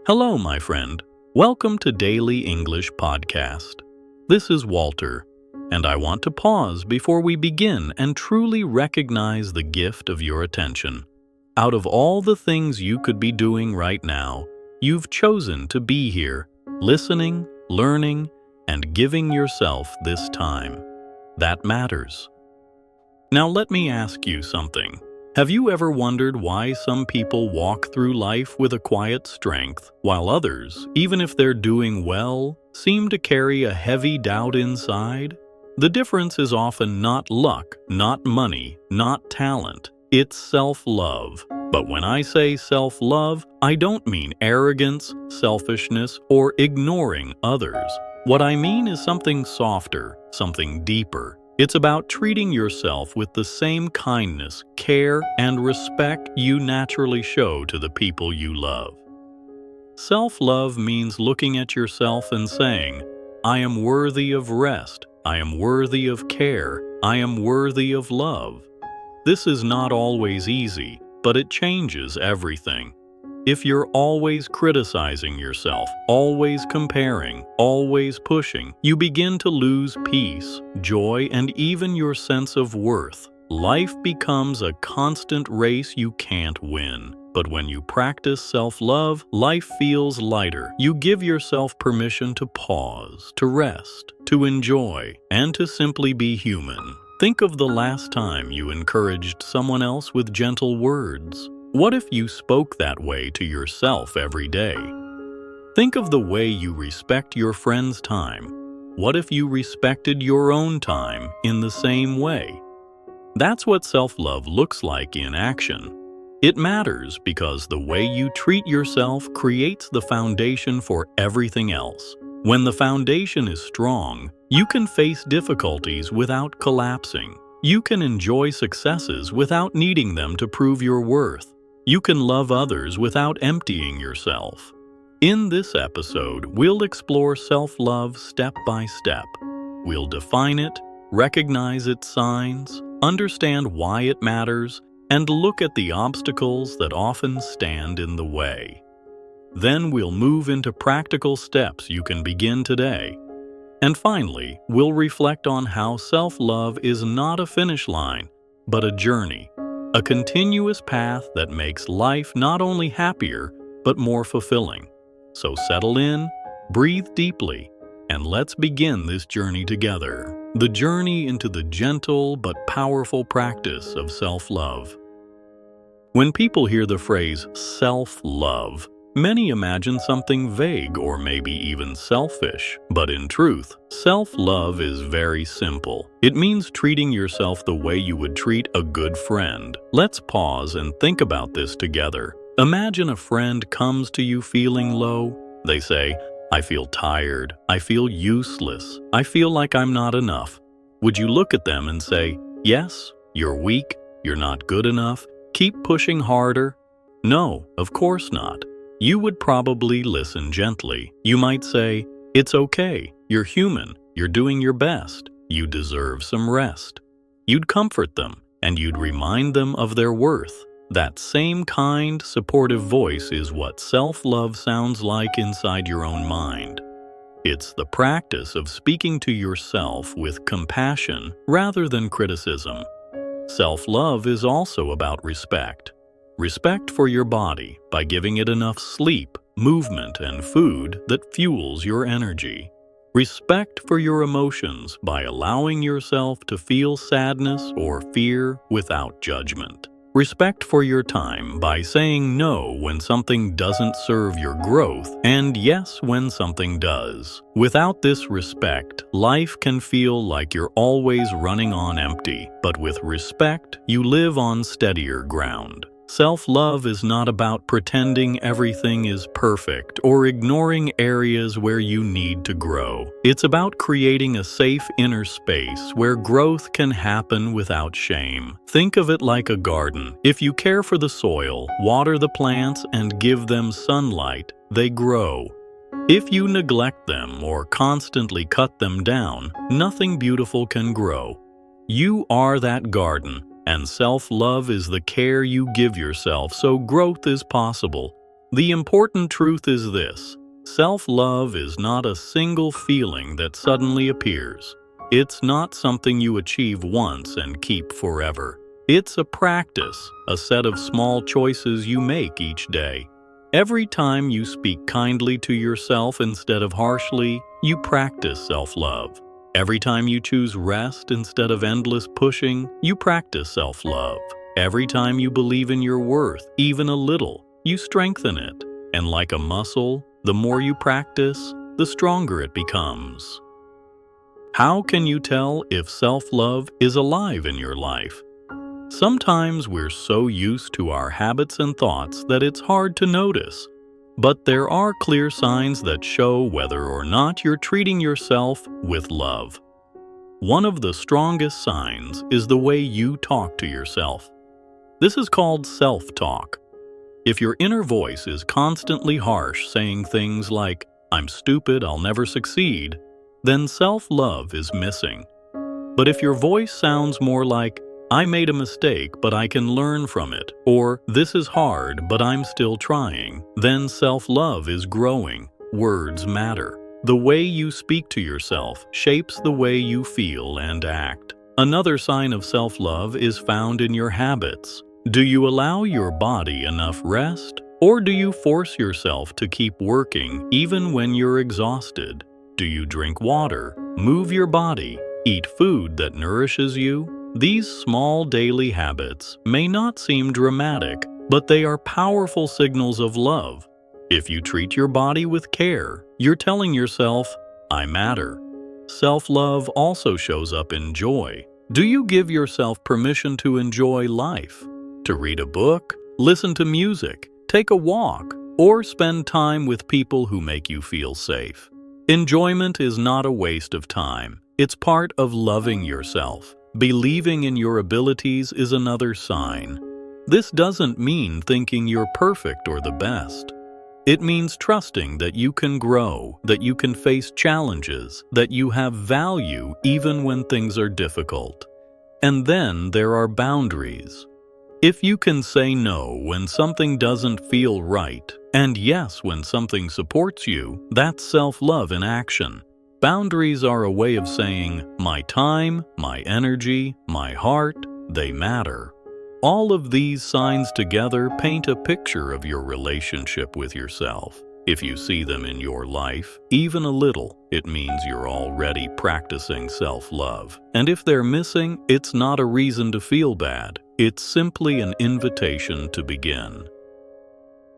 Hello, my friend. Welcome to Daily English Podcast. This is Walter, and I want to pause before we begin and truly recognize the gift of your attention. Out of all the things you could be doing right now, you've chosen to be here, listening, learning, and giving yourself this time. That matters. Now let me ask you something. Have you ever wondered why some people walk through life with a quiet strength, while others, even if they're doing well, seem to carry a heavy doubt inside? The difference is often not luck, not money, not talent. It's self-love. But when I say self-love, I don't mean arrogance, selfishness, or ignoring others. What I mean is something softer, something deeper. It's about treating yourself with the same kindness, care, and respect you naturally show to the people you love. Self-love means looking at yourself and saying, I am worthy of rest, I am worthy of care, I am worthy of love. This is not always easy, but it changes everything. If you're always criticizing yourself, always comparing, always pushing, you begin to lose peace, joy, and even your sense of worth. Life becomes a constant race you can't win. But when you practice self-love, life feels lighter. You give yourself permission to pause, to rest, to enjoy, and to simply be human. Think of the last time you encouraged someone else with gentle words. What if you spoke that way to yourself every day? Think of the way you respect your friend's time. What if you respected your own time in the same way? That's what self-love looks like in action. It matters because the way you treat yourself creates the foundation for everything else. When the foundation is strong, you can face difficulties without collapsing. You can enjoy successes without needing them to prove your worth. You can love others without emptying yourself. In this episode, we'll explore self-love step by step. We'll define it, recognize its signs, understand why it matters, and look at the obstacles that often stand in the way. Then we'll move into practical steps you can begin today. And finally, we'll reflect on how self-love is not a finish line, but a journey. A continuous path that makes life not only happier, but more fulfilling. So settle in, breathe deeply, and let's begin this journey together. The journey into the gentle but powerful practice of self-love. When people hear the phrase self-love, many imagine something vague or maybe even selfish. But in truth, self-love is very simple. It means treating yourself the way you would treat a good friend. Let's pause and think about this together. Imagine a friend comes to you feeling low. They say, I feel tired, I feel useless, I feel like I'm not enough. Would you look at them and say, yes, you're weak, you're not good enough, keep pushing harder? No, of course not. You would probably listen gently. You might say, it's okay, you're human, you're doing your best, you deserve some rest. You'd comfort them, and you'd remind them of their worth. That same kind, supportive voice is what self-love sounds like inside your own mind. It's the practice of speaking to yourself with compassion rather than criticism. Self-love is also about respect. Respect for your body by giving it enough sleep, movement, and food that fuels your energy. Respect for your emotions by allowing yourself to feel sadness or fear without judgment. Respect for your time by saying no when something doesn't serve your growth and yes when something does. Without this respect, life can feel like you're always running on empty, but with respect, you live on steadier ground. Self-love is not about pretending everything is perfect or ignoring areas where you need to grow. It's about creating a safe inner space where growth can happen without shame. Think of it like a garden. If you care for the soil, water the plants, and give them sunlight, they grow. If you neglect them or constantly cut them down, nothing beautiful can grow. You are that garden. And self-love is the care you give yourself so growth is possible. The important truth is this: self-love is not a single feeling that suddenly appears. It's not something you achieve once and keep forever. It's a practice, a set of small choices you make each day. Every time you speak kindly to yourself instead of harshly, you practice self-love. Every time you choose rest instead of endless pushing, you practice self-love. Every time you believe in your worth, even a little, you strengthen it. And like a muscle, the more you practice, the stronger it becomes. How can you tell if self-love is alive in your life? Sometimes we're so used to our habits and thoughts that it's hard to notice. But there are clear signs that show whether or not you're treating yourself with love. One of the strongest signs is the way you talk to yourself. This is called self-talk. If your inner voice is constantly harsh, saying things like, "I'm stupid, I'll never succeed," then self-love is missing. But if your voice sounds more like, "I made a mistake, but I can learn from it," or "This is hard, but I'm still trying," then self-love is growing. Words matter. The way you speak to yourself shapes the way you feel and act. Another sign of self-love is found in your habits. Do you allow your body enough rest, or do you force yourself to keep working even when you're exhausted? Do you drink water, move your body, eat food that nourishes you? These small daily habits may not seem dramatic, but they are powerful signals of love. If you treat your body with care, you're telling yourself, "I matter." Self-love also shows up in joy. Do you give yourself permission to enjoy life? To read a book, listen to music, take a walk, or spend time with people who make you feel safe? Enjoyment is not a waste of time. It's part of loving yourself. Believing in your abilities is another sign. This doesn't mean thinking you're perfect or the best. It means trusting that you can grow, that you can face challenges, that you have value even when things are difficult. And then there are boundaries. If you can say no when something doesn't feel right, and yes when something supports you, that's self-love in action. Boundaries are a way of saying, "My time, my energy, my heart, they matter." All of these signs together paint a picture of your relationship with yourself. If you see them in your life, even a little, it means you're already practicing self-love. And if they're missing, it's not a reason to feel bad. It's simply an invitation to begin.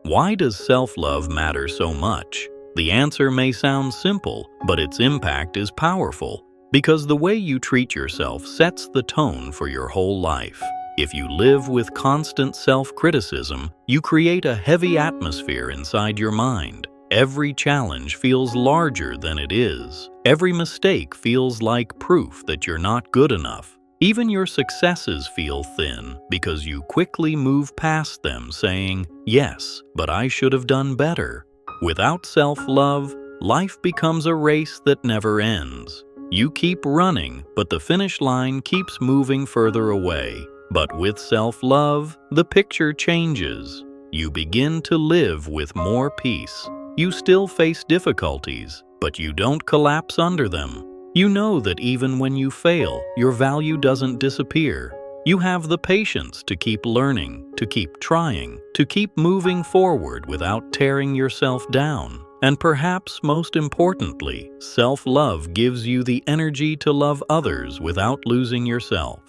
Why does self-love matter so much? The answer may sound simple, but its impact is powerful, because the way you treat yourself sets the tone for your whole life. If you live with constant self-criticism, you create a heavy atmosphere inside your mind. Every challenge feels larger than it is. Every mistake feels like proof that you're not good enough. Even your successes feel thin because you quickly move past them saying, "Yes, but I should have done better." Without self-love, life becomes a race that never ends. You keep running, but the finish line keeps moving further away. But with self-love, the picture changes. You begin to live with more peace. You still face difficulties, but you don't collapse under them. You know that even when you fail, your value doesn't disappear. You have the patience to keep learning, to keep trying, to keep moving forward without tearing yourself down. And perhaps most importantly, self-love gives you the energy to love others without losing yourself.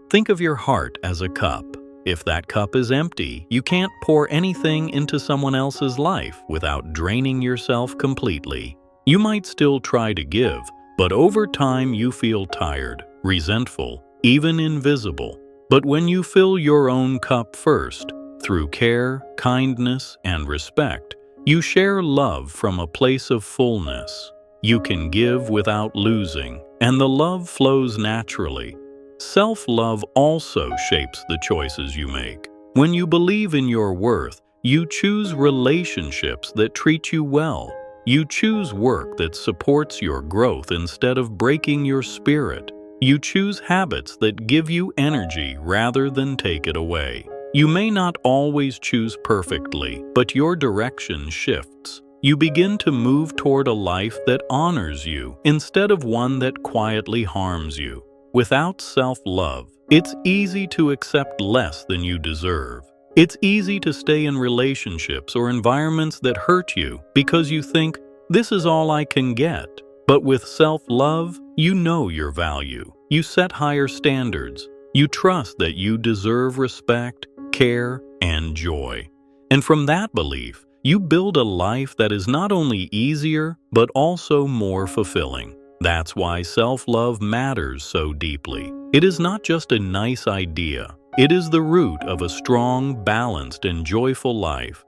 Think of your heart as a cup. If that cup is empty, you can't pour anything into someone else's life without draining yourself completely. You might still try to give, but over time you feel tired, resentful, even invisible. But when you fill your own cup first, through care, kindness, and respect, you share love from a place of fullness. You can give without losing, and the love flows naturally. Self-love also shapes the choices you make. When you believe in your worth, you choose relationships that treat you well. You choose work that supports your growth instead of breaking your spirit. You choose habits that give you energy rather than take it away. You may not always choose perfectly, but your direction shifts. You begin to move toward a life that honors you instead of one that quietly harms you. Without self-love, it's easy to accept less than you deserve. It's easy to stay in relationships or environments that hurt you because you think, this is all I can get. But with self-love, you know your value. You set higher standards. You trust that you deserve respect, care, and joy. And from that belief, you build a life that is not only easier, but also more fulfilling. That's why self-love matters so deeply. It is not just a nice idea. It is the root of a strong, balanced, and joyful life.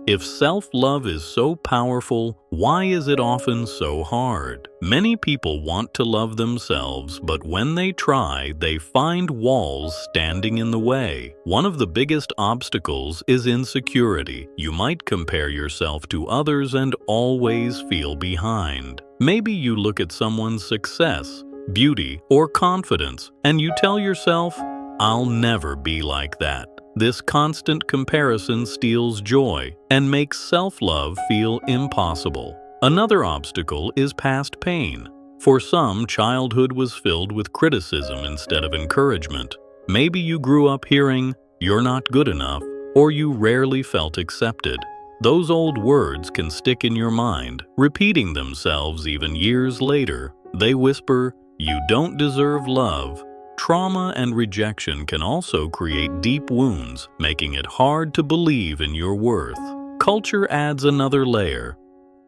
If self-love is so powerful, why is it often so hard? Many people want to love themselves, but when they try, they find walls standing in the way. One of the biggest obstacles is insecurity. You might compare yourself to others and always feel behind. Maybe you look at someone's success, beauty, or confidence, and you tell yourself, I'll never be like that. This constant comparison steals joy and makes self-love feel impossible. Another obstacle is past pain. For some, childhood was filled with criticism instead of encouragement. Maybe you grew up hearing, "You're not good enough," or you rarely felt accepted. Those old words can stick in your mind, repeating themselves even years later. They whisper, "You don't deserve love." Trauma and rejection can also create deep wounds, making it hard to believe in your worth. Culture adds another layer.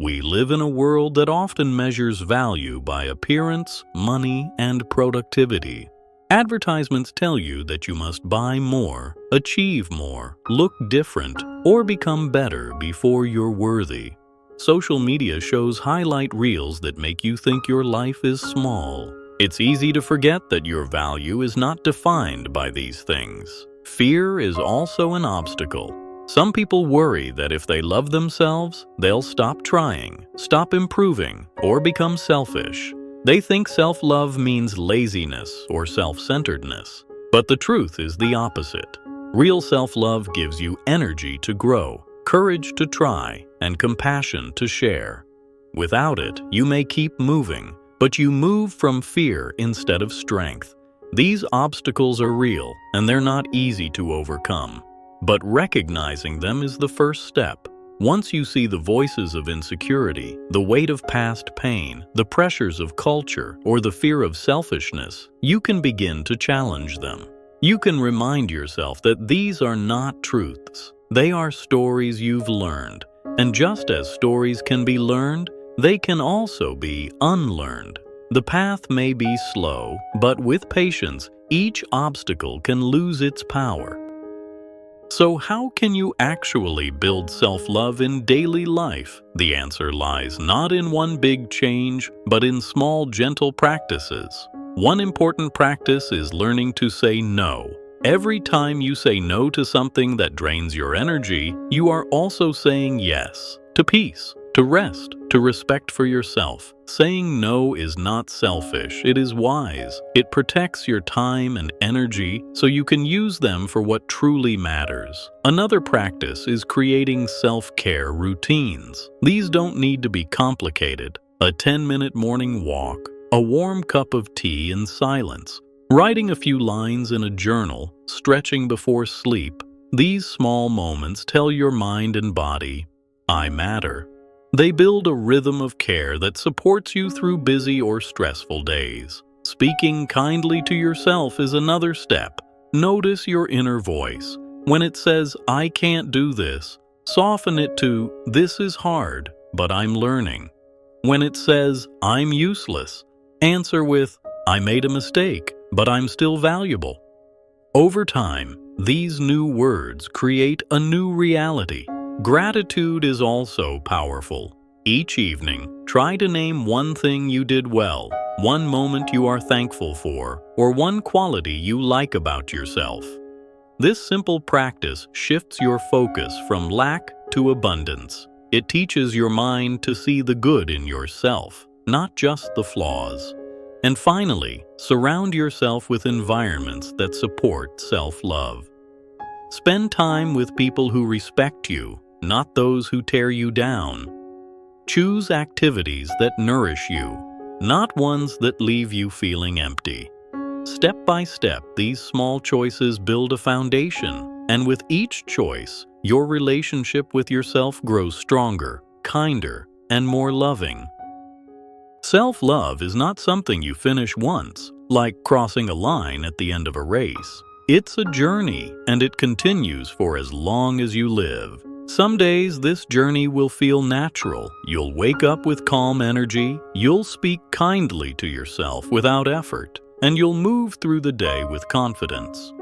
We live in a world that often measures value by appearance, money, and productivity. Advertisements tell you that you must buy more, achieve more, look different, or become better before you're worthy. Social media shows highlight reels that make you think your life is small. It's easy to forget that your value is not defined by these things. Fear is also an obstacle. Some people worry that if they love themselves, they'll stop trying, stop improving, or become selfish. They think self-love means laziness or self-centeredness. But the truth is the opposite. Real self-love gives you energy to grow, courage to try, and compassion to share. Without it, you may keep moving, but you move from fear instead of strength. These obstacles are real, and they're not easy to overcome. But recognizing them is the first step. Once you see the voices of insecurity, the weight of past pain, the pressures of culture, or the fear of selfishness, you can begin to challenge them. You can remind yourself that these are not truths. They are stories you've learned. And just as stories can be learned, they can also be unlearned. The path may be slow, but with patience, each obstacle can lose its power. So how can you actually build self-love in daily life? The answer lies not in one big change, but in small, gentle practices. One important practice is learning to say no. Every time you say no to something that drains your energy, you are also saying yes to peace, to rest, to respect for yourself. Saying no is not selfish, it is wise. It protects your time and energy so you can use them for what truly matters. Another practice is creating self-care routines. These don't need to be complicated. A 10-minute morning walk, a warm cup of tea in silence, writing a few lines in a journal, stretching before sleep. These small moments tell your mind and body, I matter. They build a rhythm of care that supports you through busy or stressful days. Speaking kindly to yourself is another step. Notice your inner voice. When it says, I can't do this, soften it to, this is hard, but I'm learning. When it says, I'm useless, answer with, I made a mistake, but I'm still valuable. Over time, these new words create a new reality. Gratitude is also powerful. Each evening, try to name one thing you did well, one moment you are thankful for, or one quality you like about yourself. This simple practice shifts your focus from lack to abundance. It teaches your mind to see the good in yourself, not just the flaws. And finally, surround yourself with environments that support self-love. Spend time with people who respect you, not those who tear you down. Choose activities that nourish you, not ones that leave you feeling empty. Step by step, these small choices build a foundation, and with each choice, your relationship with yourself grows stronger, kinder, and more loving. Self-love is not something you finish once, like crossing a line at the end of a race. It's a journey, and it continues for as long as you live. Some days this journey will feel natural. You'll wake up with calm energy, you'll speak kindly to yourself without effort, and you'll move through the day with confidence.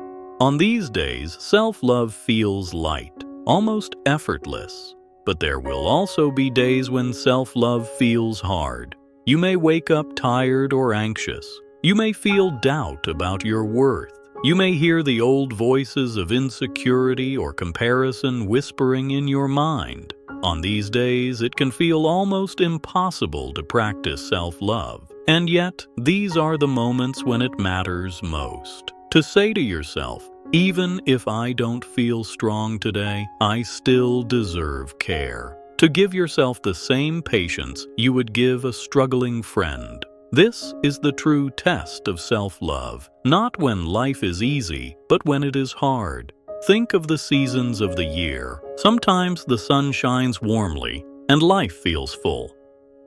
On these days, self-love feels light, almost effortless. But there will also be days when self-love feels hard. You may wake up tired or anxious. You may feel doubt about your worth. You may hear the old voices of insecurity or comparison whispering in your mind. On these days, it can feel almost impossible to practice self-love. And yet, these are the moments when it matters most. To say to yourself, even if I don't feel strong today, I still deserve care. To give yourself the same patience you would give a struggling friend. This is the true test of self-love, not when life is easy, but when it is hard. Think of the seasons of the year. Sometimes the sun shines warmly, and life feels full.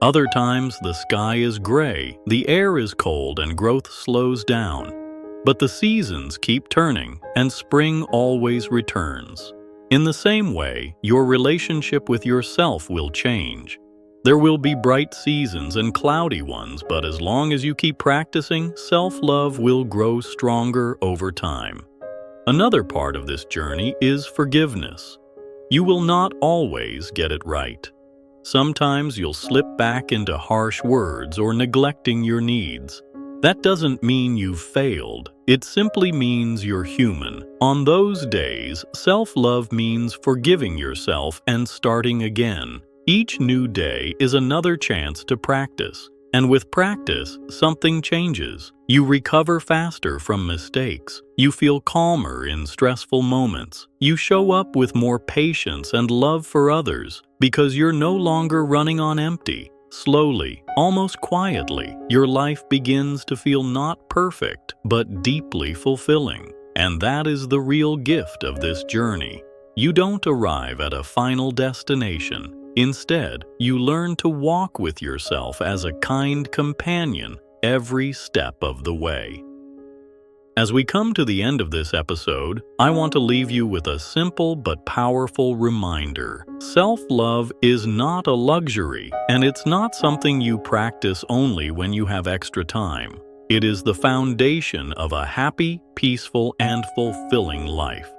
Other times the sky is gray, the air is cold, and growth slows down. But the seasons keep turning, and spring always returns. In the same way, your relationship with yourself will change. There will be bright seasons and cloudy ones, but as long as you keep practicing, self-love will grow stronger over time. Another part of this journey is forgiveness. You will not always get it right. Sometimes you'll slip back into harsh words or neglecting your needs. That doesn't mean you've failed. It simply means you're human. On those days, self-love means forgiving yourself and starting again. Each new day is another chance to practice, and with practice, something changes. You recover faster from mistakes. You feel calmer in stressful moments. You show up with more patience and love for others because you're no longer running on empty. Slowly, almost quietly, your life begins to feel not perfect, but deeply fulfilling. And that is the real gift of this journey. You don't arrive at a final destination. Instead, you learn to walk with yourself as a kind companion every step of the way. As we come to the end of this episode, I want to leave you with a simple but powerful reminder. Self-love is not a luxury, and it's not something you practice only when you have extra time. It is the foundation of a happy, peaceful, and fulfilling life.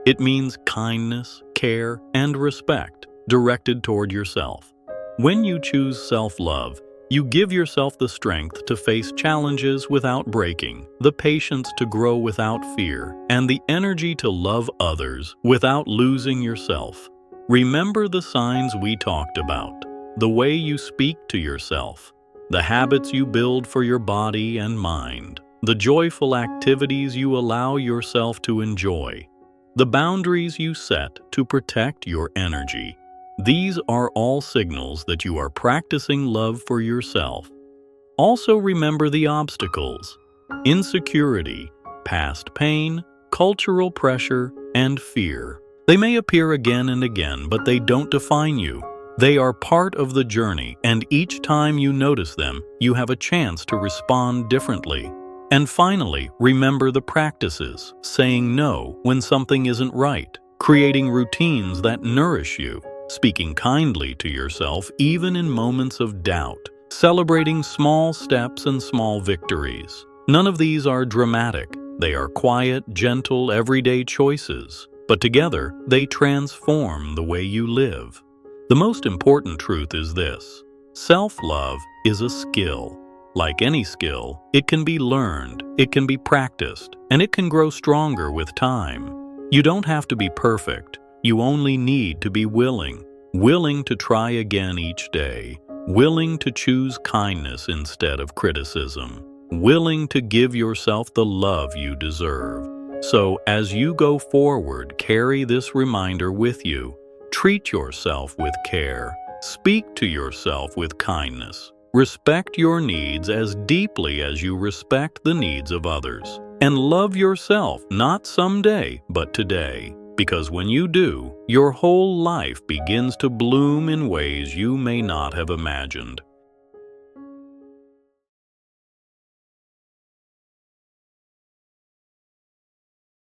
It means kindness, care, and respect directed toward yourself. When you choose self-love, you give yourself the strength to face challenges without breaking, the patience to grow without fear, and the energy to love others without losing yourself. Remember the signs we talked about, the way you speak to yourself, the habits you build for your body and mind, the joyful activities you allow yourself to enjoy, the boundaries you set to protect your energy. These are all signals that you are practicing love for yourself. Also remember the obstacles: insecurity, past pain, cultural pressure, and fear. They may appear again and again, but they don't define you. They are part of the journey, and each time you notice them, you have a chance to respond differently. And finally, remember the practices: saying no when something isn't right, creating routines that nourish you, speaking kindly to yourself even in moments of doubt, celebrating small steps and small victories. None of these are dramatic. They are quiet, gentle, everyday choices. But together, they transform the way you live. The most important truth is this: self-love is a skill. Like any skill, it can be learned, it can be practiced, and it can grow stronger with time. You don't have to be perfect. You only need to be willing to try again each day, willing to choose kindness instead of criticism, willing to give yourself the love you deserve. So, as you go forward, carry this reminder with you. Treat yourself with care. Speak to yourself with kindness. Respect your needs as deeply as you respect the needs of others. And love yourself not someday, but today. Because when you do, your whole life begins to bloom in ways you may not have imagined.